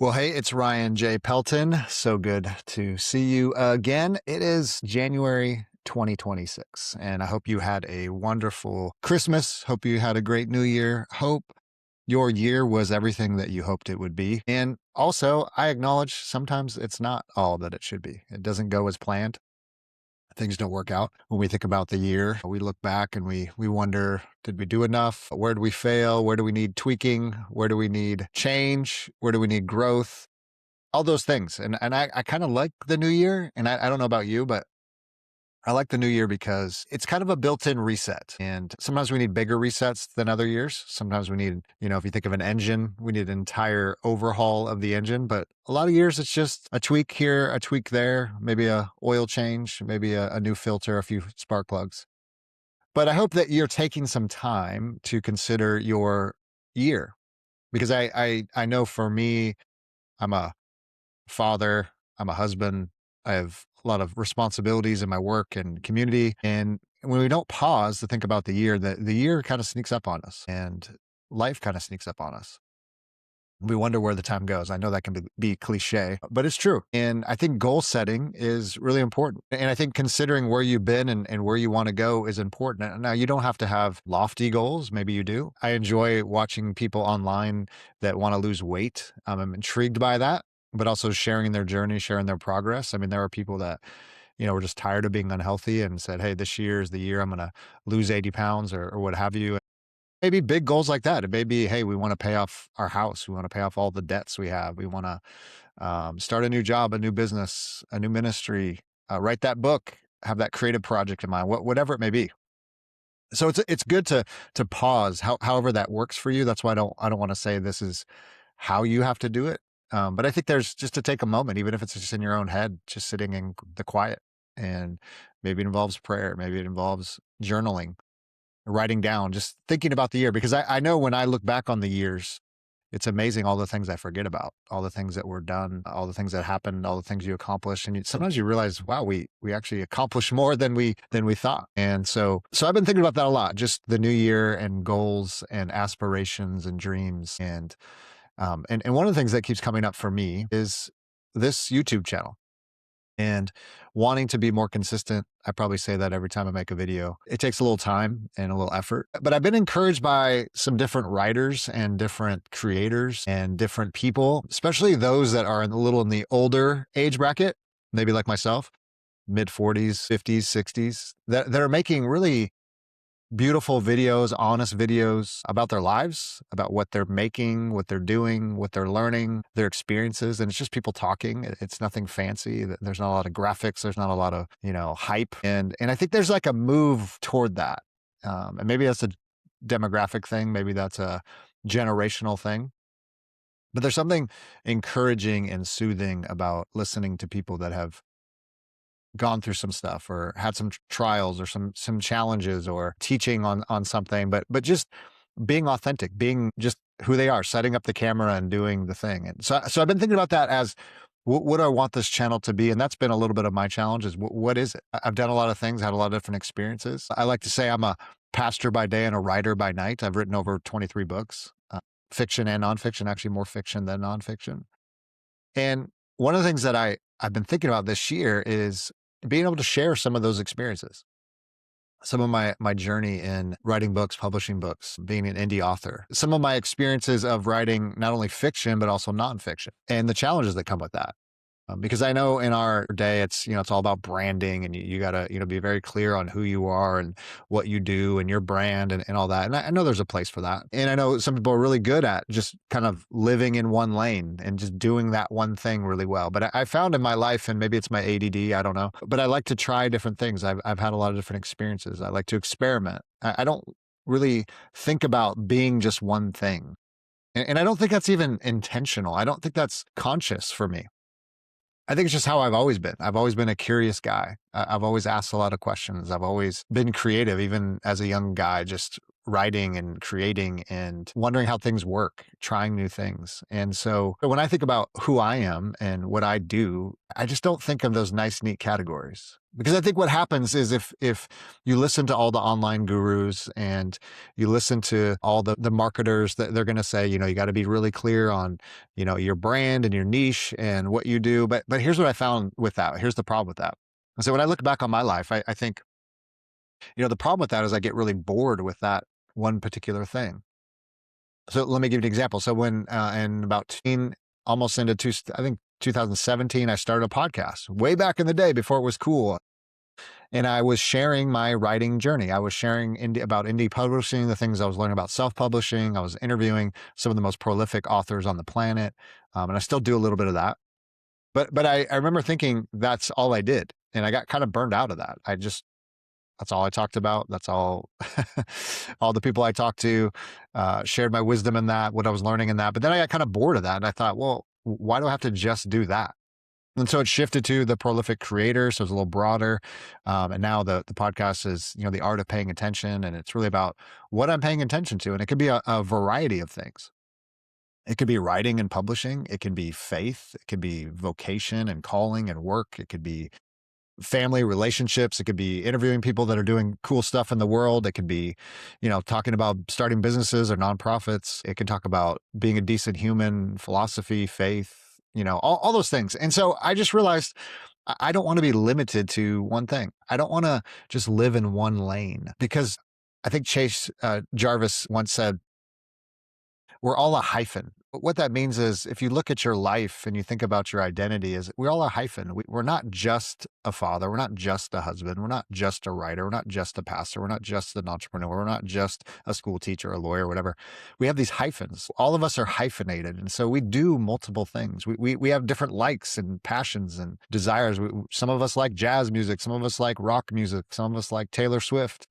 Well, hey, it's Ryan J. Pelton. So good to see you again. It is January 2026, and I hope you had a wonderful Christmas. Hope you had a great New Year. Hope your year was everything that you hoped it would be. And also, I acknowledge sometimes it's not all that it should be. It doesn't go as planned. Things don't work out. When we think about the year, we look back and we wonder, did we do enough? Where do we fail? Where do we need tweaking? Where do we need change? Where do we need growth? All those things. And I kind of like the new year. And I don't know about you, but I like the new year because it's kind of a built-in reset. And sometimes we need bigger resets than other years. Sometimes we need, if you think of an engine, we need an entire overhaul of the engine. But a lot of years, it's just a tweak here, a tweak there, maybe a oil change, maybe a new filter, a few spark plugs. But I hope that you're taking some time to consider your year because I know for me, I'm a father, I'm a husband, I have a lot of responsibilities in my work and community. And when we don't pause to think about the year, the year kind of sneaks up on us and life kind of sneaks up on us. We wonder where the time goes. I know that can be cliche, but it's true. And I think goal setting is really important. And I think considering where you've been and where you want to go is important. Now, you don't have to have lofty goals. Maybe you do. I enjoy watching people online that want to lose weight. I'm intrigued by that, but also sharing their journey, sharing their progress. I mean, there are people that, were just tired of being unhealthy and said, hey, this year is the year I'm going to lose 80 pounds or what have you. Maybe big goals like that. It may be, hey, we want to pay off our house. We want to pay off all the debts we have. We want to start a new job, a new business, a new ministry, write that book, have that creative project in mind, whatever it may be. So it's good to pause, however that works for you. That's why I don't want to say this is how you have to do it. But I think there's just to take a moment, even if it's just in your own head, just sitting in the quiet, and maybe it involves prayer, maybe it involves journaling, writing down, just thinking about the year, because I know when I look back on the years, it's amazing all the things I forget about, all the things that were done, all the things that happened, all the things you accomplished. And sometimes you realize, wow, we actually accomplished more than we thought. And so I've been thinking about that a lot, just the new year and goals and aspirations and dreams. And one of the things that keeps coming up for me is this YouTube channel and wanting to be more consistent. I probably say that every time I make a video. It takes a little time and a little effort, but I've been encouraged by some different writers and different creators and different people, especially those that are a little in the older age bracket, maybe like myself, mid 40s, 50s, 60s, that are making really beautiful videos, honest videos about their lives, about what they're making, what they're doing, what they're learning, their experiences. And it's just people talking. It's nothing fancy. There's not a lot of graphics. There's not a lot of, hype. And I think there's like a move toward that. And maybe that's a demographic thing. Maybe that's a generational thing. But there's something encouraging and soothing about listening to people that have gone through some stuff or had some trials or some challenges or teaching on something, but just being authentic, being just who they are, setting up the camera and doing the thing. And so I've been thinking about that as what do I want this channel to be? And that's been a little bit of my challenge is what is it? I've done a lot of things, had a lot of different experiences. I like to say I'm a pastor by day and a writer by night. I've written over 23 books, fiction and nonfiction, actually more fiction than nonfiction. And one of the things that I've been thinking about this year is being able to share some of those experiences, some of my journey in writing books, publishing books, being an indie author, some of my experiences of writing not only fiction, but also nonfiction and the challenges that come with that. Because I know in our day, it's all about branding and you got to, be very clear on who you are and what you do and your brand and all that. And I know there's a place for that. And I know some people are really good at just kind of living in one lane and just doing that one thing really well. But I found in my life, and maybe it's my ADD, I don't know, but I like to try different things. I've had a lot of different experiences. I like to experiment. I don't really think about being just one thing. And I don't think that's even intentional. I don't think that's conscious for me. I think it's just how I've always been. I've always been a curious guy. I've always asked a lot of questions. I've always been creative, even as a young guy, just writing and creating and wondering how things work, trying new things. And so when I think about who I am and what I do, I just don't think of those nice, neat categories. Because I think what happens is if you listen to all the online gurus and you listen to all the marketers, that they're going to say, you got to be really clear on, your brand and your niche and what you do. But here's what I found with that. Here's the problem with that. And so when I look back on my life, I think, the problem with that is I get really bored with that one particular thing. So let me give you an example. So when in about almost into I think 2017, I started a podcast way back in the day before it was cool. And I was sharing my writing journey. I was sharing about indie publishing, the things I was learning about self-publishing. I was interviewing some of the most prolific authors on the planet. And I still do a little bit of that. But I remember thinking that's all I did. And I got kind of burned out of that. That's all I talked about. That's all, all the people I talked to shared my wisdom in that, what I was learning in that. But then I got kind of bored of that. And I thought, well, why do I have to just do that? And so it shifted to the prolific creator. So it's a little broader. And now the podcast is, the art of paying attention. And it's really about what I'm paying attention to. And it could be a variety of things. It could be writing and publishing. It can be faith. It could be vocation and calling and work. It could be family relationships. It could be interviewing people that are doing cool stuff in the world. It could be, talking about starting businesses or nonprofits. It can talk about being a decent human, philosophy, faith, all those things. And so I just realized I don't want to be limited to one thing. I don't want to just live in one lane, because I think Chase Jarvis once said, we're all a hyphen. What that means is if you look at your life and you think about your identity, is we're all a hyphen. We're not just a father. We're not just a husband. We're not just a writer. We're not just a pastor. We're not just an entrepreneur. We're not just a school teacher, a lawyer, whatever. We have these hyphens. All of us are hyphenated. And so we do multiple things. We have different likes and passions and desires. Some of us like jazz music. Some of us like rock music. Some of us like Taylor Swift.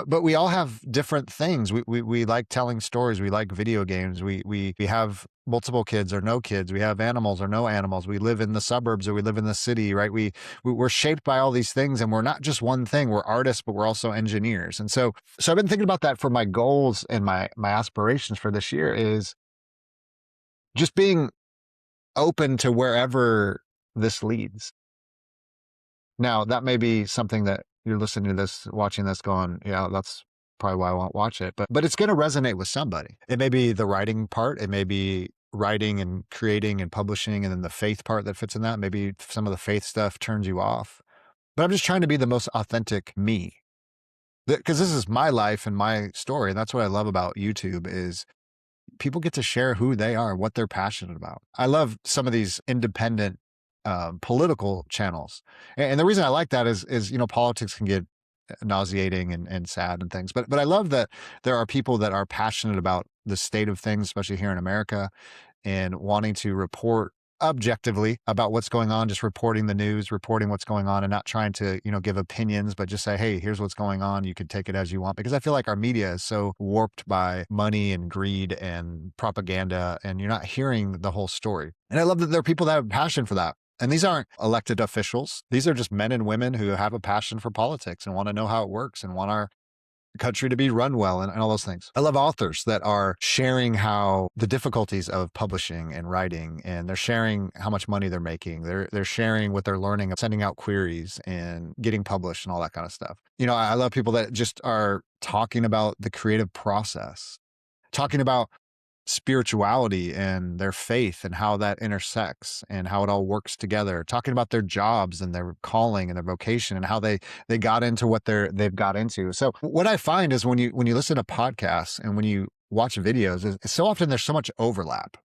But we all have different things. We like telling stories. We like video games. We have multiple kids or no kids. We have animals or no animals. We live in the suburbs or we live in the city, right? We're shaped by all these things, and we're not just one thing. We're artists, but we're also engineers. And so I've been thinking about that for my goals and my aspirations for this year is just being open to wherever this leads. Now, that may be something that you're listening to this, watching this going, yeah, that's probably why I won't watch it. But it's going to resonate with somebody. It may be the writing part. It may be writing and creating and publishing, and then the faith part that fits in that. Maybe some of the faith stuff turns you off. But I'm just trying to be the most authentic me, because this is my life and my story. And that's what I love about YouTube is people get to share who they are, what they're passionate about. I love some of these independent political channels. And the reason I like that is, politics can get nauseating and sad and things. But I love that there are people that are passionate about the state of things, especially here in America, and wanting to report objectively about what's going on, just reporting the news, reporting what's going on, and not trying to, give opinions, but just say, hey, here's what's going on. You can take it as you want. Because I feel like our media is so warped by money and greed and propaganda, and you're not hearing the whole story. And I love that there are people that have a passion for that. And these aren't elected officials. These are just men and women who have a passion for politics and want to know how it works and want our country to be run well and all those things. I love authors that are sharing how the difficulties of publishing and writing, and they're sharing how much money they're making. They're sharing what they're learning, sending out queries and getting published and all that kind of stuff. I love people that just are talking about the creative process, talking about spirituality and their faith and how that intersects and how it all works together, talking about their jobs and their calling and their vocation and how they got into what they've got into. So what I find is when you listen to podcasts and when you watch videos, is so often there's so much overlap.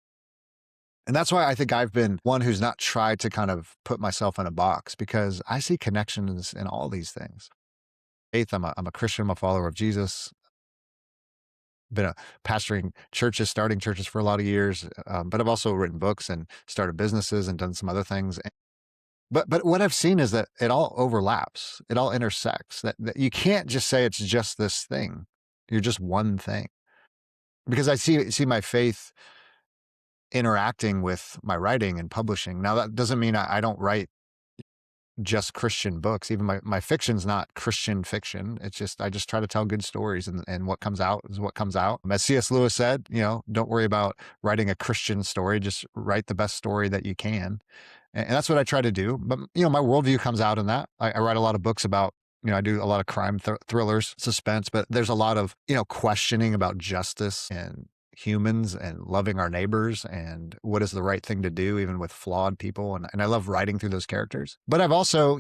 And that's why I think I've been one who's not tried to kind of put myself in a box, because I see connections in all these things. Faith, I'm a Christian, I'm a follower of Jesus. Been pastoring churches, starting churches for a lot of years, but I've also written books and started businesses and done some other things. But what I've seen is that it all overlaps. It all intersects. That you can't just say it's just this thing. You're just one thing. Because I see my faith interacting with my writing and publishing. Now, that doesn't mean I don't write just Christian books. Even my fiction's not Christian fiction. It's just, I just try to tell good stories, and what comes out is what comes out. As C.S. Lewis said, don't worry about writing a Christian story. Just write the best story that you can. And that's what I try to do. But, my worldview comes out in that. I write a lot of books about, I do a lot of crime thrillers, suspense, but there's a lot of, questioning about justice and humans and loving our neighbors and what is the right thing to do, even with flawed people. And I love writing through those characters. But I've also,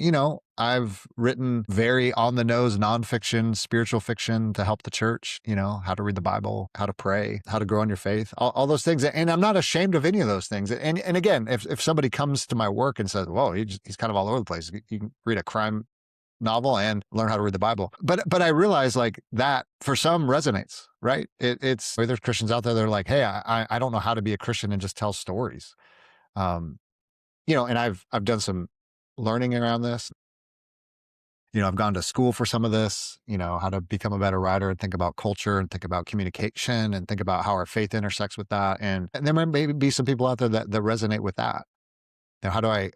I've written very on the nose nonfiction, spiritual fiction to help the church, how to read the Bible, how to pray, how to grow in your faith, all those things. And I'm not ashamed of any of those things. And again, if somebody comes to my work and says, whoa, he's kind of all over the place. You can read a crime novel and learn how to read the Bible. But I realize like that for some resonates, right? It's there's Christians out there that are like, hey, I don't know how to be a Christian and just tell stories. And I've done some learning around this. I've gone to school for some of this, how to become a better writer and think about culture and think about communication and think about how our faith intersects with that. And there might maybe be some people out there that resonate with that. How do I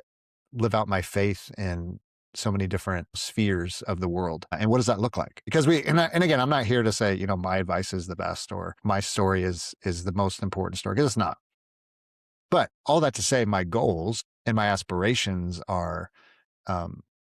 live out my faith in so many different spheres of the world? And what does that look like? Because and again, I'm not here to say, my advice is the best or my story is the most important story, because it's not. But all that to say, my goals and my aspirations are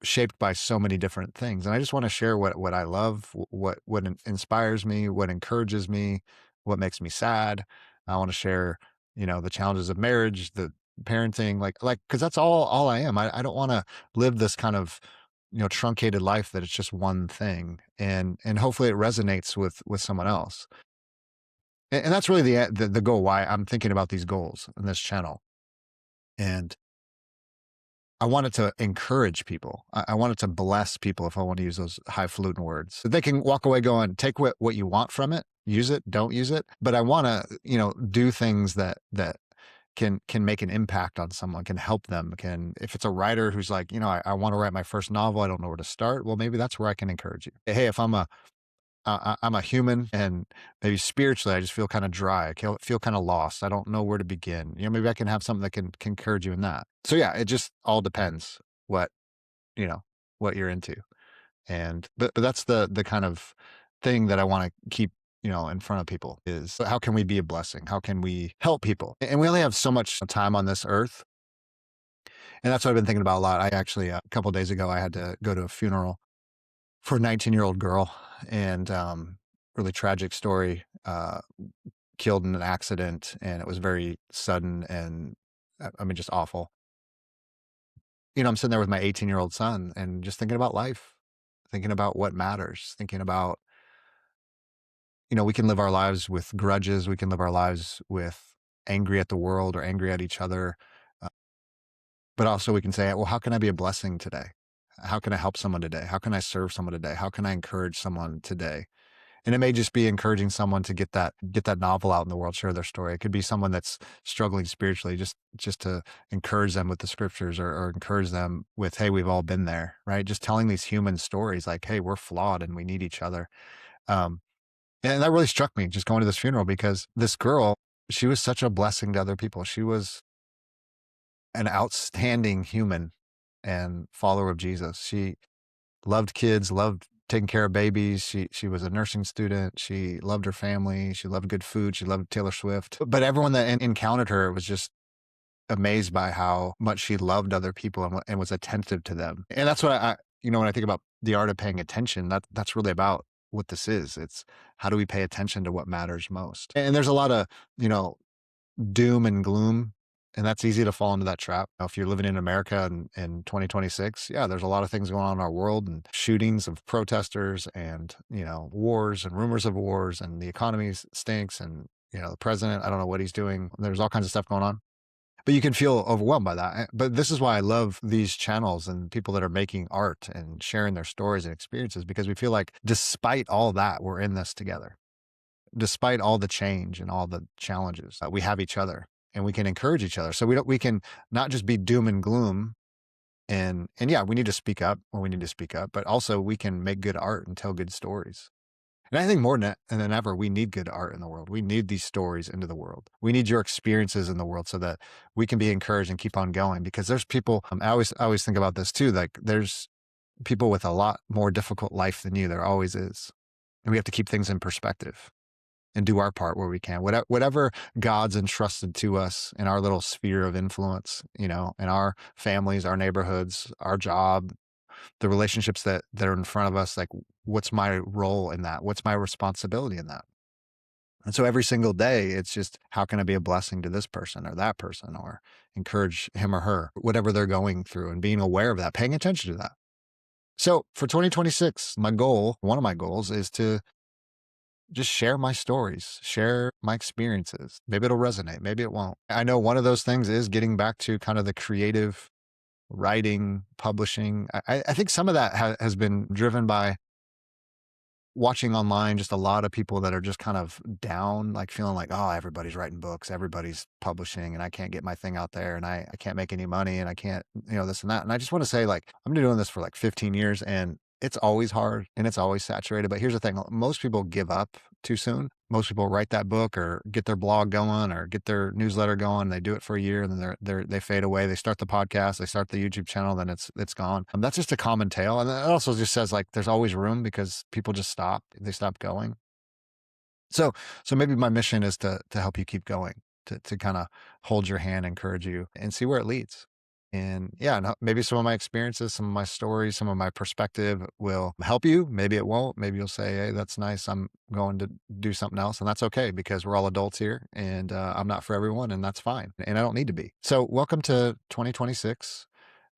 shaped by so many different things. And I just want to share what I love, what inspires me, what encourages me, what makes me sad. I want to share, the challenges of marriage, the parenting, because that's all I am. I don't want to live this kind of, truncated life that it's just one thing. And hopefully it resonates with someone else. And that's really the goal, why I'm thinking about these goals in this channel. And I wanted to encourage people. I wanted to bless people, if I want to use those highfalutin words. So they can walk away going, take what you want from it, use it, don't use it. But I want to, do things that can make an impact on someone, can help them, if it's a writer who's like, I want to write my first novel, I don't know where to start. Well, maybe that's where I can encourage you. Hey, if I'm a human and maybe spiritually, I just feel kind of dry. I feel kind of lost. I don't know where to begin. Maybe I can have something that can encourage you in that. So yeah, it just all depends what you're into. But that's the kind of thing that I want to keep, in front of people is, how can we be a blessing? How can we help people? And we only have so much time on this earth. And that's what I've been thinking about a lot. I actually, a couple of days ago, I had to go to a funeral for a 19-year-old girl, and really tragic story, killed in an accident, and it was very sudden and just awful. I'm sitting there with my 18-year-old son and just thinking about life, thinking about what matters, thinking about, we can live our lives with grudges. We can live our lives with angry at the world or angry at each other. But also we can say, well, how can I be a blessing today? How can I help someone today? How can I serve someone today? How can I encourage someone today? And it may just be encouraging someone to get that novel out in the world, share their story. It could be someone that's struggling spiritually, just to encourage them with the scriptures, or encourage them with, hey, we've all been there, right? Just telling these human stories like, hey, we're flawed and we need each other. And that really struck me, just going to this funeral, because this girl, she was such a blessing to other people. She was an outstanding human and follower of Jesus. She loved kids, loved taking care of babies. She was a nursing student. She loved her family. She loved good food. She loved Taylor Swift. But everyone that encountered her was just amazed by how much she loved other people and was attentive to them. And that's what when I think about the art of paying attention, that's really about what this is. It's how do we pay attention to what matters most? And there's a lot of, doom and gloom. And that's easy to fall into that trap. If you're living in America in 2026, yeah, there's a lot of things going on in our world, and shootings of protesters, and, wars and rumors of wars, and the economy stinks, and, the president, I don't know what he's doing. There's all kinds of stuff going on. But you can feel overwhelmed by that. But this is why I love these channels and people that are making art and sharing their stories and experiences, because we feel like despite all that, we're in this together. Despite all the change and all the challenges, we have each other. And we can encourage each other. So we can not just be doom and gloom, and yeah, we need to speak up when we need to speak up, but also we can make good art and tell good stories. And I think more than ever, we need good art in the world. We need these stories into the world. We need your experiences in the world so that we can be encouraged and keep on going. Because there's people. I always think about this too. Like there's people with a lot more difficult life than you. There always is, and we have to keep things in perspective and do our part where we can. Whatever God's entrusted to us in our little sphere of influence, in our families, our neighborhoods, our job, the relationships that are in front of us, like what's my role in that? What's my responsibility in that? And so every single day, it's just how can I be a blessing to this person or that person or encourage him or her, whatever they're going through, and being aware of that, paying attention to that. So for 2026, one of my goals is to just share my stories, share my experiences. Maybe it'll resonate, maybe it won't. I know one of those things is getting back to kind of the creative writing, publishing. I think some of that has been driven by watching online just a lot of people that are just kind of down, like feeling like, oh, everybody's writing books, everybody's publishing, and I can't get my thing out there, and I can't make any money, and I can't, this and that. And I just want to say, like, I've been doing this for like 15 years, and it's always hard and it's always saturated. But here's the thing, most people give up too soon. Most people write that book or get their blog going or get their newsletter going. They do it for a year and then they fade away. They start the podcast, they start the YouTube channel, then it's gone. That's just a common tale. And it also just says like there's always room because people just stop. They stop going. So maybe my mission is to help you keep going, to kind of hold your hand, encourage you, and see where it leads. And yeah, maybe some of my experiences, some of my stories, some of my perspective will help you. Maybe it won't. Maybe you'll say, "Hey, that's nice. I'm going to do something else," and that's okay because we're all adults here, and I'm not for everyone, and that's fine. And I don't need to be. So, welcome to 2026.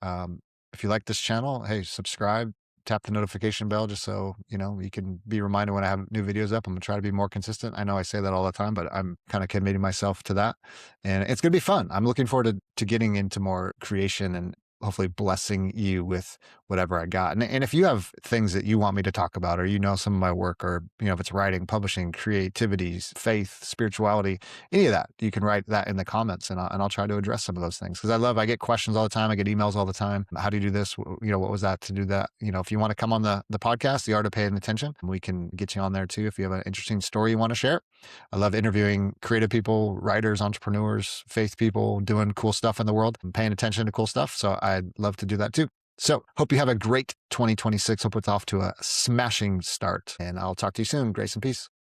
If you like this channel, hey, subscribe, tap the notification bell just so you can be reminded when I have new videos up. I'm gonna try to be more consistent. I know I say that all the time, but I'm kind of committing myself to that, and it's gonna be fun. I'm looking forward to getting into more creation and hopefully blessing you with whatever I got. And if you have things that you want me to talk about, or some of my work, or if it's writing, publishing, creativity, faith, spirituality, any of that, you can write that in the comments, and I'll try to address some of those things because I get questions all the time. I get emails all the time. How do you do this? What was that to do that? If you want to come on the podcast, The Art of Paying Attention, we can get you on there too. If you have an interesting story you want to share, I love interviewing creative people, writers, entrepreneurs, faith people doing cool stuff in the world and paying attention to cool stuff. So I'd love to do that too. So hope you have a great 2026. Hope it's off to a smashing start, and I'll talk to you soon. Grace and peace.